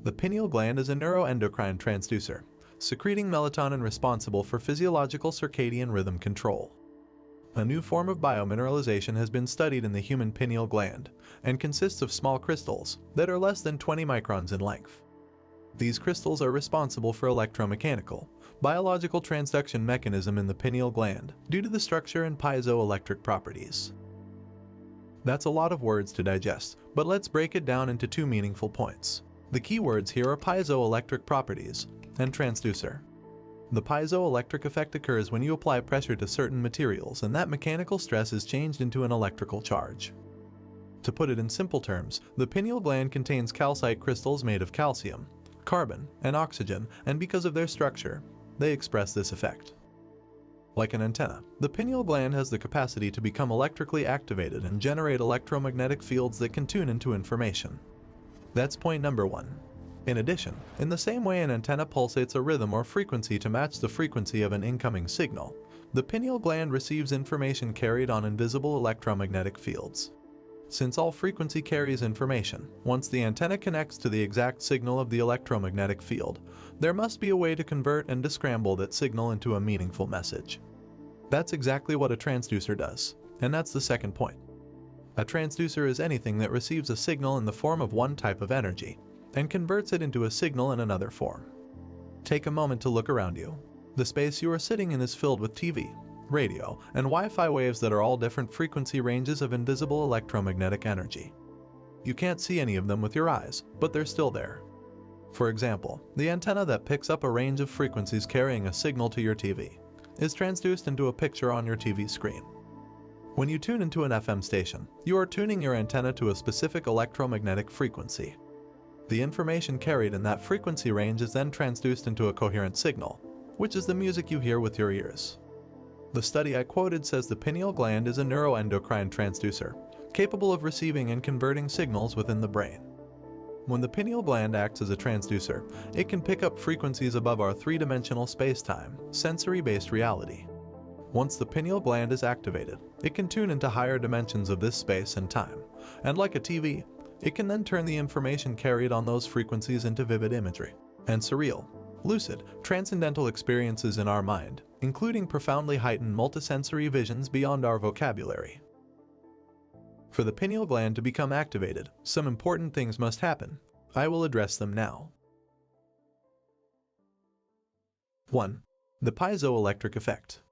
The pineal gland is a neuroendocrine transducer, secreting melatonin responsible for physiological circadian rhythm control. A new form of biomineralization has been studied in the human pineal gland and consists of small crystals that are less than 20 microns in length. These crystals are responsible for electromechanical, biological transduction mechanism in the pineal gland due to the structure and piezoelectric properties. That's a lot of words to digest, but let's break it down into two meaningful points. The key words here are piezoelectric properties and transducer. The piezoelectric effect occurs when you apply pressure to certain materials and that mechanical stress is changed into an electrical charge. To put it in simple terms, the pineal gland contains calcite crystals made of calcium, carbon, and oxygen, and because of their structure, they express this effect. Like an antenna, the pineal gland has the capacity to become electrically activated and generate electromagnetic fields that can tune into information. That's point number one. In addition, in the same way an antenna pulsates a rhythm or frequency to match the frequency of an incoming signal, the pineal gland receives information carried on invisible electromagnetic fields. Since all frequency carries information, once the antenna connects to the exact signal of the electromagnetic field, there must be a way to convert and descramble that signal into a meaningful message. That's exactly what a transducer does, and that's the second point. A transducer is anything that receives a signal in the form of one type of energy and converts it into a signal in another form. Take a moment to look around you. The space you are sitting in is filled with TV, radio, and Wi-Fi waves that are all different frequency ranges of invisible electromagnetic energy. You can't see any of them with your eyes, but they're still there. For example, the antenna that picks up a range of frequencies carrying a signal to your TV is transduced into a picture on your TV screen. When you tune into an FM station, you are tuning your antenna to a specific electromagnetic frequency. The information carried in that frequency range is then transduced into a coherent signal, which is the music you hear with your ears. The study I quoted says the pineal gland is a neuroendocrine transducer, capable of receiving and converting signals within the brain. When the pineal gland acts as a transducer, it can pick up frequencies above our three-dimensional space-time, sensory-based reality. Once the pineal gland is activated, it can tune into higher dimensions of this space and time, and like a TV, it can then turn the information carried on those frequencies into vivid imagery and surreal, lucid, transcendental experiences in our mind, including profoundly heightened multisensory visions beyond our vocabulary. For the pineal gland to become activated, some important things must happen. I will address them now. 1. The piezoelectric effect.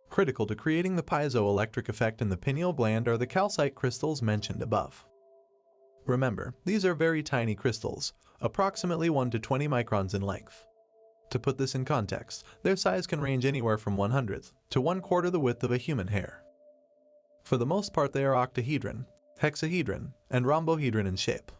Critical to creating the piezoelectric effect in the pineal gland are the calcite crystals mentioned above. Remember, these are very tiny crystals, approximately 1 to 20 microns in length. To put this in context, their size can range anywhere from 1/100th to 1/4 the width of a human hair. For the most part they are octahedron, hexahedron, and rhombohedron in shape.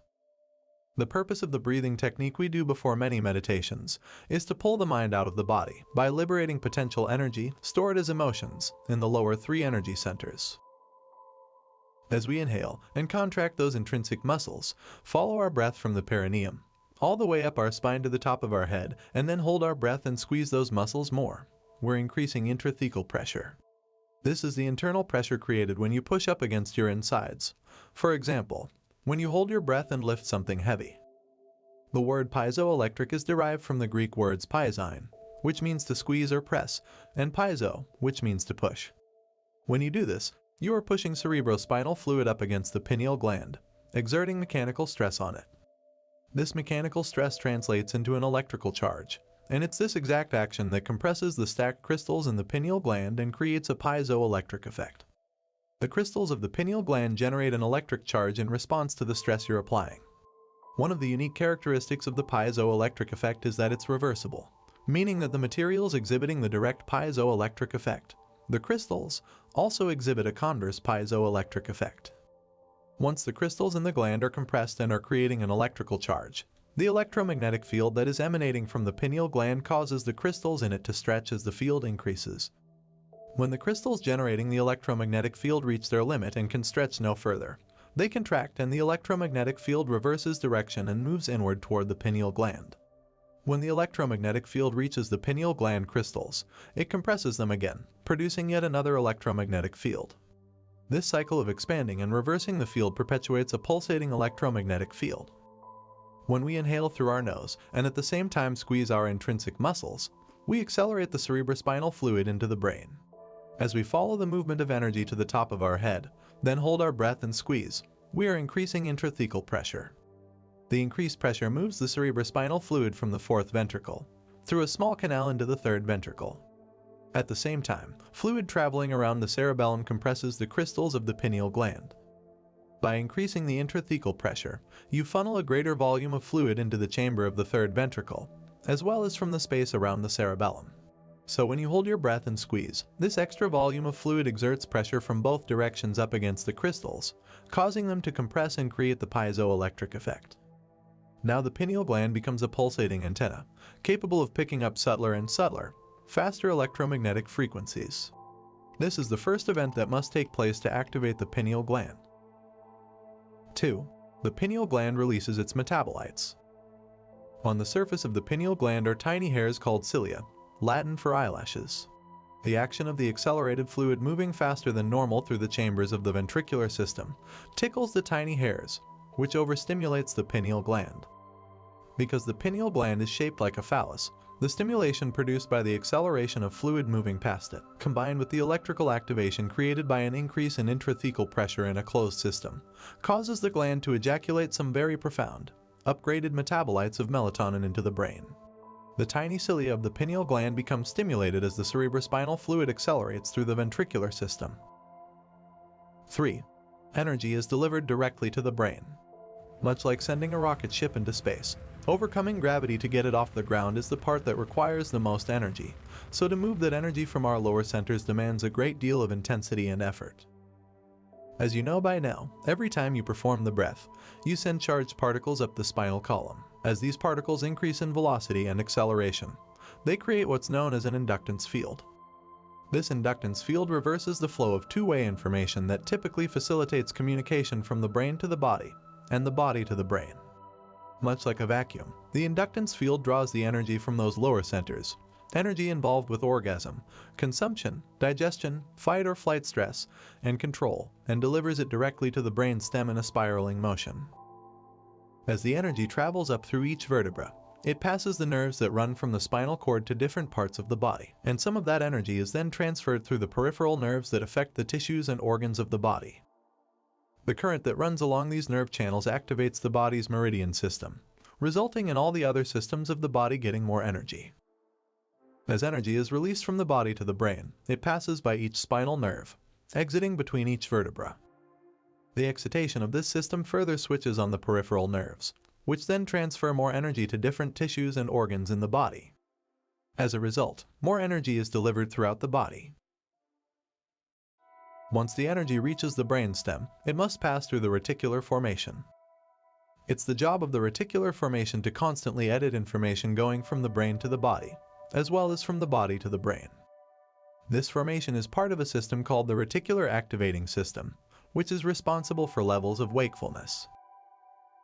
The purpose of the breathing technique we do before many meditations is to pull the mind out of the body by liberating potential energy stored as emotions in the lower 3 energy centers. As we inhale and contract those intrinsic muscles, follow our breath from the perineum all the way up our spine to the top of our head, and then hold our breath and squeeze those muscles more. We're increasing intrathecal pressure. This is the internal pressure created when you push up against your insides. For example, when you hold your breath and lift something heavy. The word piezoelectric is derived from the Greek words piezein, which means to squeeze or press, and piezo, which means to push. When you do this, you are pushing cerebrospinal fluid up against the pineal gland, exerting mechanical stress on it. This mechanical stress translates into an electrical charge, and it's this exact action that compresses the stacked crystals in the pineal gland and creates a piezoelectric effect. The crystals of the pineal gland generate an electric charge in response to the stress you're applying. One of the unique characteristics of the piezoelectric effect is that it's reversible, meaning that the materials exhibiting the direct piezoelectric effect, the crystals, also exhibit a converse piezoelectric effect. Once the crystals in the gland are compressed and are creating an electrical charge, the electromagnetic field that is emanating from the pineal gland causes the crystals in it to stretch as the field increases. When the crystals generating the electromagnetic field reach their limit and can stretch no further, they contract and the electromagnetic field reverses direction and moves inward toward the pineal gland. When the electromagnetic field reaches the pineal gland crystals, it compresses them again, producing yet another electromagnetic field. This cycle of expanding and reversing the field perpetuates a pulsating electromagnetic field. When we inhale through our nose and at the same time squeeze our intrinsic muscles, we accelerate the cerebrospinal fluid into the brain. As we follow the movement of energy to the top of our head, then hold our breath and squeeze, we are increasing intrathecal pressure. The increased pressure moves the cerebrospinal fluid from the fourth ventricle, through a small canal into the third ventricle. At the same time, fluid traveling around the cerebellum compresses the crystals of the pineal gland. By increasing the intrathecal pressure, you funnel a greater volume of fluid into the chamber of the third ventricle, as well as from the space around the cerebellum. So when you hold your breath and squeeze, this extra volume of fluid exerts pressure from both directions up against the crystals, causing them to compress and create the piezoelectric effect. Now the pineal gland becomes a pulsating antenna, capable of picking up subtler and subtler, faster electromagnetic frequencies. This is the first event that must take place to activate the pineal gland. 2. The pineal gland releases its metabolites. On the surface of the pineal gland are tiny hairs called cilia, Latin for eyelashes. The action of the accelerated fluid moving faster than normal through the chambers of the ventricular system tickles the tiny hairs, which overstimulates the pineal gland. Because the pineal gland is shaped like a phallus, the stimulation produced by the acceleration of fluid moving past it, combined with the electrical activation created by an increase in intrathecal pressure in a closed system, causes the gland to ejaculate some very profound, upgraded metabolites of melatonin into the brain. The tiny cilia of the pineal gland become stimulated as the cerebrospinal fluid accelerates through the ventricular system. 3. Energy is delivered directly to the brain. Much like sending a rocket ship into space, overcoming gravity to get it off the ground is the part that requires the most energy, so to move that energy from our lower centers demands a great deal of intensity and effort. As you know by now, every time you perform the breath, you send charged particles up the spinal column. As these particles increase in velocity and acceleration, they create what's known as an inductance field. This inductance field reverses the flow of two-way information that typically facilitates communication from the brain to the body, and the body to the brain. Much like a vacuum, the inductance field draws the energy from those lower centers, energy involved with orgasm, consumption, digestion, fight or flight stress, and control, and delivers it directly to the brain stem in a spiraling motion. As the energy travels up through each vertebra, it passes the nerves that run from the spinal cord to different parts of the body, and some of that energy is then transferred through the peripheral nerves that affect the tissues and organs of the body. The current that runs along these nerve channels activates the body's meridian system, resulting in all the other systems of the body getting more energy. As energy is released from the body to the brain, it passes by each spinal nerve, exiting between each vertebra. The excitation of this system further switches on the peripheral nerves, which then transfer more energy to different tissues and organs in the body. As a result, more energy is delivered throughout the body. Once the energy reaches the brainstem, it must pass through the reticular formation. It's the job of the reticular formation to constantly edit information going from the brain to the body, as well as from the body to the brain. This formation is part of a system called the reticular activating system, which is responsible for levels of wakefulness.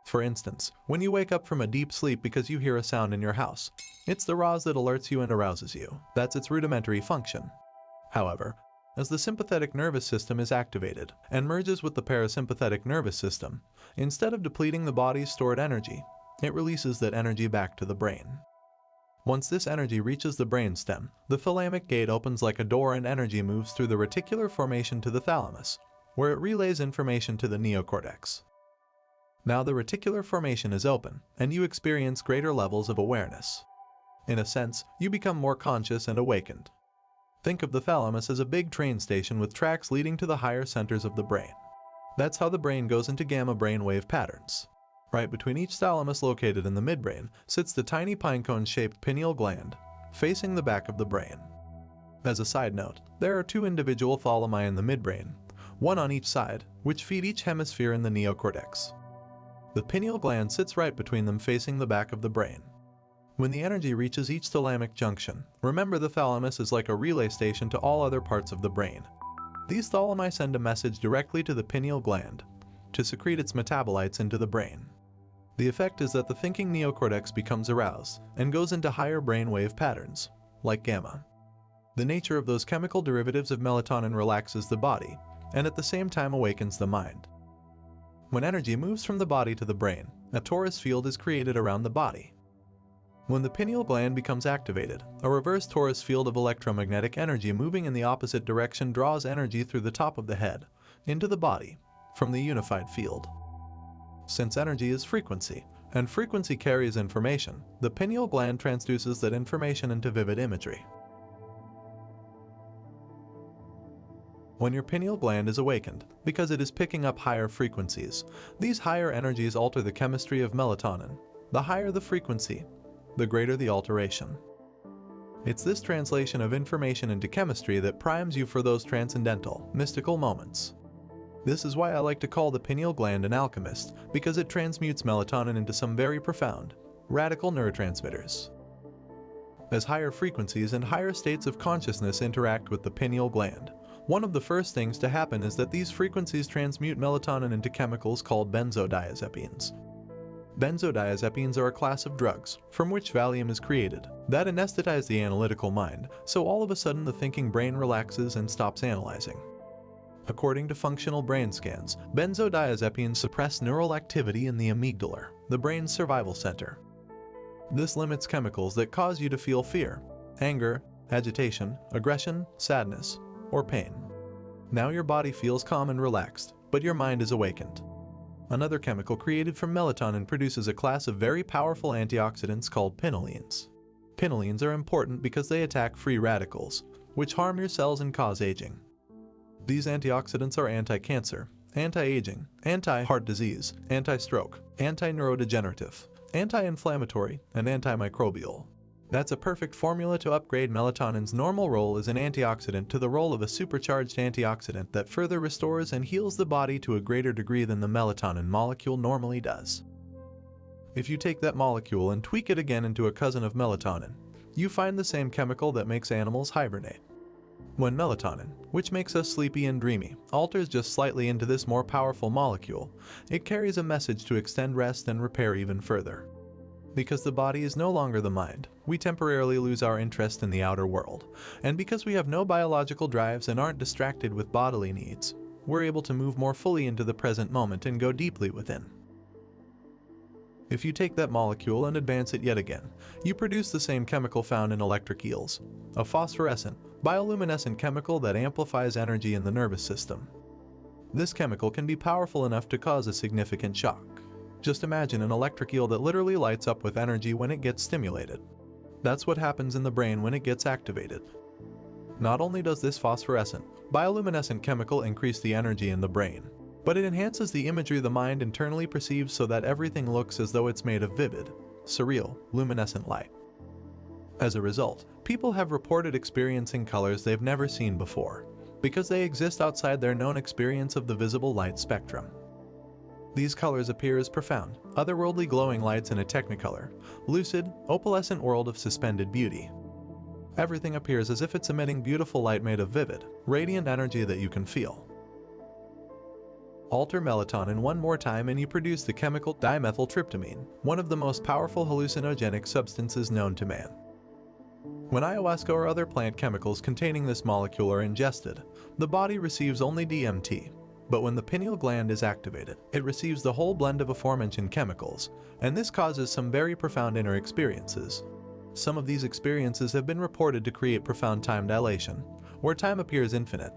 For instance, when you wake up from a deep sleep because you hear a sound in your house, it's the RAS that alerts you and arouses you. That's its rudimentary function. However, as the sympathetic nervous system is activated and merges with the parasympathetic nervous system, instead of depleting the body's stored energy, it releases that energy back to the brain. Once this energy reaches the brainstem, the thalamic gate opens like a door and energy moves through the reticular formation to the thalamus, where it relays information to the neocortex. Now the reticular formation is open, and you experience greater levels of awareness. In a sense, you become more conscious and awakened. Think of the thalamus as a big train station with tracks leading to the higher centers of the brain. That's how the brain goes into gamma brainwave patterns. Right between each thalamus located in the midbrain sits the tiny pinecone-shaped pineal gland, facing the back of the brain. As a side note, there are two individual thalami in the midbrain, one on each side, which feed each hemisphere in the neocortex. The pineal gland sits right between them facing the back of the brain. When the energy reaches each thalamic junction, remember the thalamus is like a relay station to all other parts of the brain. These thalami send a message directly to the pineal gland to secrete its metabolites into the brain. The effect is that the thinking neocortex becomes aroused and goes into higher brainwave patterns, like gamma. The nature of those chemical derivatives of melatonin relaxes the body and at the same time awakens the mind. When energy moves from the body to the brain, A torus field is created around the body. When the pineal gland becomes activated, a reverse torus field of electromagnetic energy moving in the opposite direction draws energy through the top of the head, into the body, from the unified field. Since energy is frequency, and frequency carries information, the pineal gland transduces that information into vivid imagery. When your pineal gland is awakened, because it is picking up higher frequencies, these higher energies alter the chemistry of melatonin. The higher the frequency, the greater the alteration. It's this translation of information into chemistry that primes you for those transcendental, mystical moments. This is why I like to call the pineal gland an alchemist, because it transmutes melatonin into some very profound, radical neurotransmitters. As higher frequencies and higher states of consciousness interact with the pineal gland, one of the first things to happen is that these frequencies transmute melatonin into chemicals called benzodiazepines. Benzodiazepines are a class of drugs, from which Valium is created, that anesthetize the analytical mind, so all of a sudden the thinking brain relaxes and stops analyzing. According to functional brain scans, benzodiazepines suppress neural activity in the amygdala, the brain's survival center. This limits chemicals that cause you to feel fear, anger, agitation, aggression, sadness, or pain. Now your body feels calm and relaxed, but your mind is awakened. Another chemical created from melatonin produces a class of very powerful antioxidants called pinolines. Pinolines are important because they attack free radicals, which harm your cells and cause aging. These antioxidants are anti-cancer, anti-aging, anti-heart disease, anti-stroke, anti-neurodegenerative, anti-inflammatory, and antimicrobial. That's a perfect formula to upgrade melatonin's normal role as an antioxidant to the role of a supercharged antioxidant that further restores and heals the body to a greater degree than the melatonin molecule normally does. If you take that molecule and tweak it again into a cousin of melatonin, you find the same chemical that makes animals hibernate. When melatonin, which makes us sleepy and dreamy, alters just slightly into this more powerful molecule, it carries a message to extend rest and repair even further. Because the body is no longer the mind, we temporarily lose our interest in the outer world, and because we have no biological drives and aren't distracted with bodily needs, we're able to move more fully into the present moment and go deeply within. If you take that molecule and advance it yet again, you produce the same chemical found in electric eels, a phosphorescent, bioluminescent chemical that amplifies energy in the nervous system. This chemical can be powerful enough to cause a significant shock. Just imagine an electric eel that literally lights up with energy when it gets stimulated. That's what happens in the brain when it gets activated. Not only does this phosphorescent, bioluminescent chemical increase the energy in the brain, but it enhances the imagery the mind internally perceives so that everything looks as though it's made of vivid, surreal, luminescent light. As a result, people have reported experiencing colors they've never seen before, because they exist outside their known experience of the visible light spectrum. These colors appear as profound, otherworldly glowing lights in a technicolor, lucid, opalescent world of suspended beauty. Everything appears as if it's emitting beautiful light made of vivid, radiant energy that you can feel. Alter melatonin one more time and you produce the chemical dimethyltryptamine, one of the most powerful hallucinogenic substances known to man. When ayahuasca or other plant chemicals containing this molecule are ingested, the body receives only DMT. But when the pineal gland is activated, it receives the whole blend of aforementioned chemicals, and this causes some very profound inner experiences. Some of these experiences have been reported to create profound time dilation, where time appears infinite.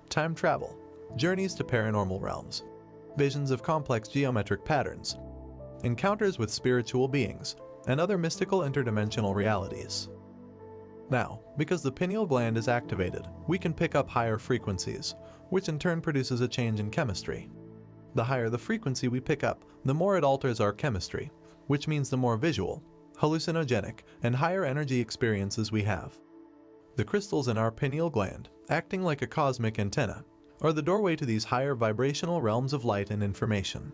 Time travel, journeys to paranormal realms, visions of complex geometric patterns, encounters with spiritual beings, and other mystical interdimensional realities. Now, because the pineal gland is activated, we can pick up higher frequencies, which in turn produces a change in chemistry. The higher the frequency we pick up, the more it alters our chemistry, which means the more visual, hallucinogenic, and higher energy experiences we have. The crystals in our pineal gland, acting like a cosmic antenna, are the doorway to these higher vibrational realms of light and information.